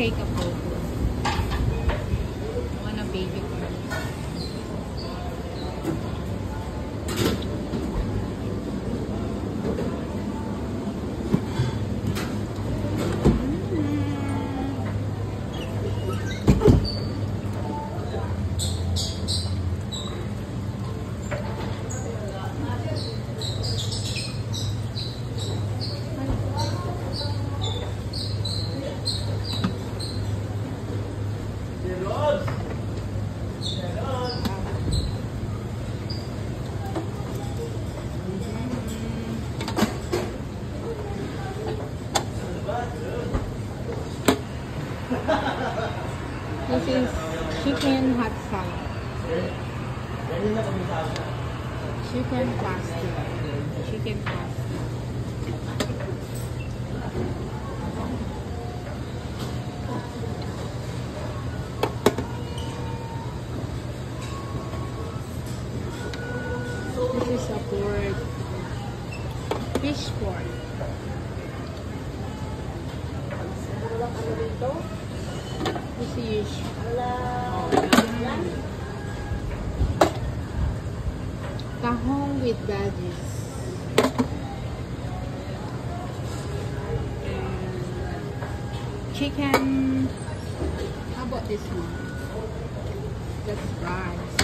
take a photo. I wanna video for you. This is chicken hot salad. Chicken pasta. Chicken pasta. This is a pork. Fish pork. This is tahong with veggies. Chicken. How about this one? That's rice.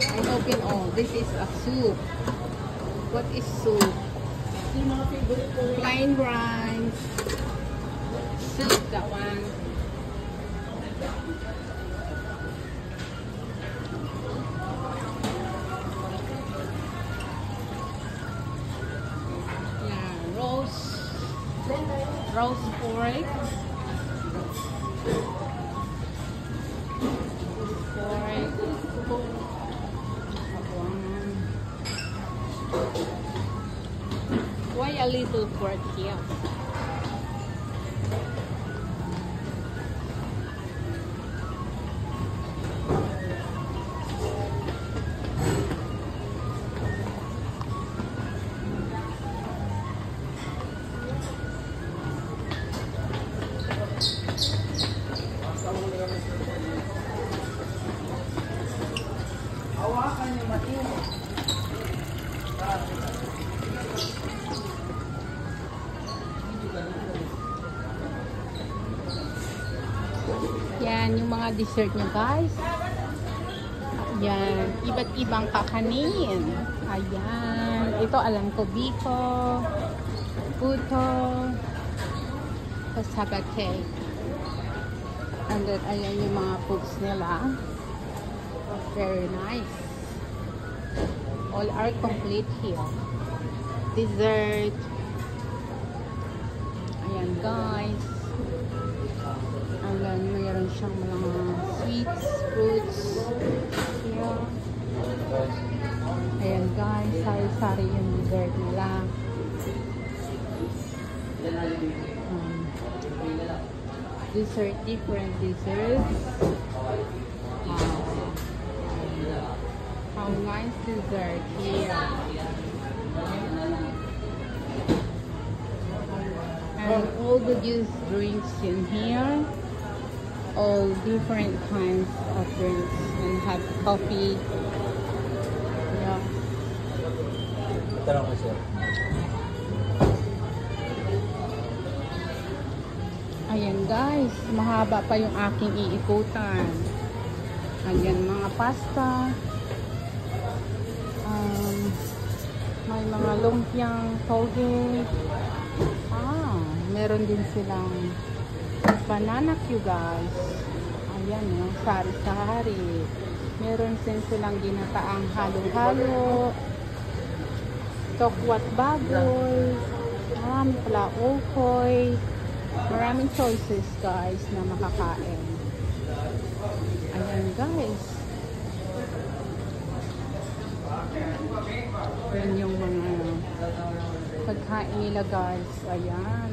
I open all. This is a soup. What is soup? Plain rice. Soup, that one. Roast pork. Why a little pork here? Yan yung mga dessert nyo guys. Yan, iba't ibang kakanin. Ayan, ito alam ko, biko, puto, cassava cake. And then ayan yung mga foods nila. Very nice. All are complete here. Dessert. Ayan guys. And then mayroon siyang mga sweets, fruits. Here. Ayan guys. Sari-sari yung dessert nila. Dessert, different desserts. How nice dessert here. And all the juice drinks in here. All different kinds of drinks. And have coffee. Yeah. Ayan guys, mahaba pa yung aking iikutan. Ayan mga pasta. May mga lumpiang toge. Meron din silang banana cue guys. Ayan yung sari-sari. Meron din silang ginataang halo-halo. Tokwat bagoy. Marami pala ukoy. Maraming choices guys na makakain. Ayan guys. Yan yung mga pagkain nila guys. Ayan.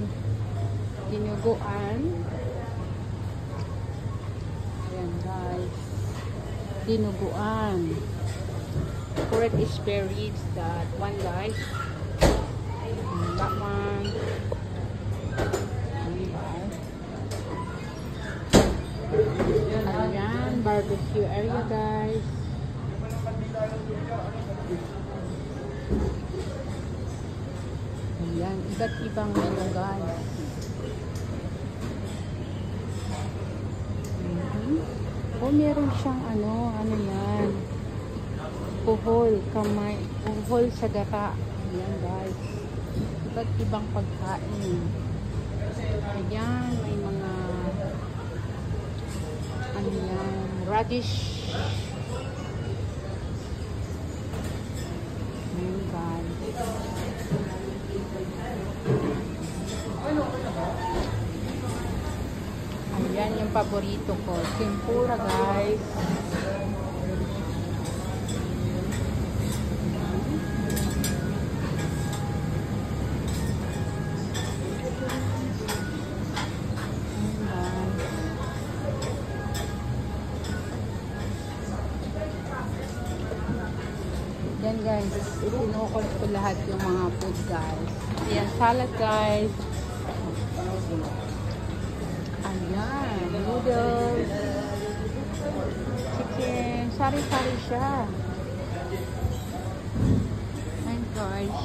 Dinuguan. Ayan guys. Dinuguan. Pork is very that one guys. That one. barbecue area, guys. Ayan, iba't ibang menu, guys. Oh, meron siyang ano yan. Puhol, kamay, puhol sa gata. Ayan, guys. Iba't ibang pagkain. Ayan, may mga ano yan, radish. Ayan, guys. Ayan yung paborito ko. Tempura, guys. Yan, guys. Isinukol ko lahat yung mga food, guys. Ayan, salad, guys. Ayan, noodles, chicken, sari-sari siya. Ayan, guys.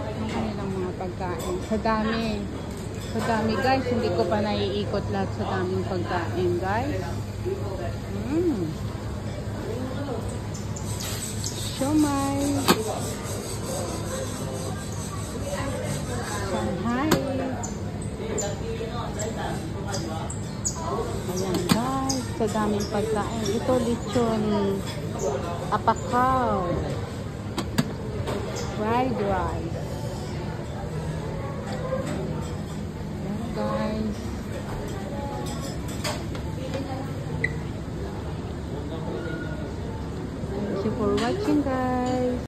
Ang kanilang mga pagkain. Sa dami, guys. Hindi ko pa naiikot lahat sa daming pagkain, guys. Siomai. Shanghai. Ayan, guys, sa daming pagkain. Ito, lechon apakaw, fried rice. Ayan, guys. Thank you for watching, guys.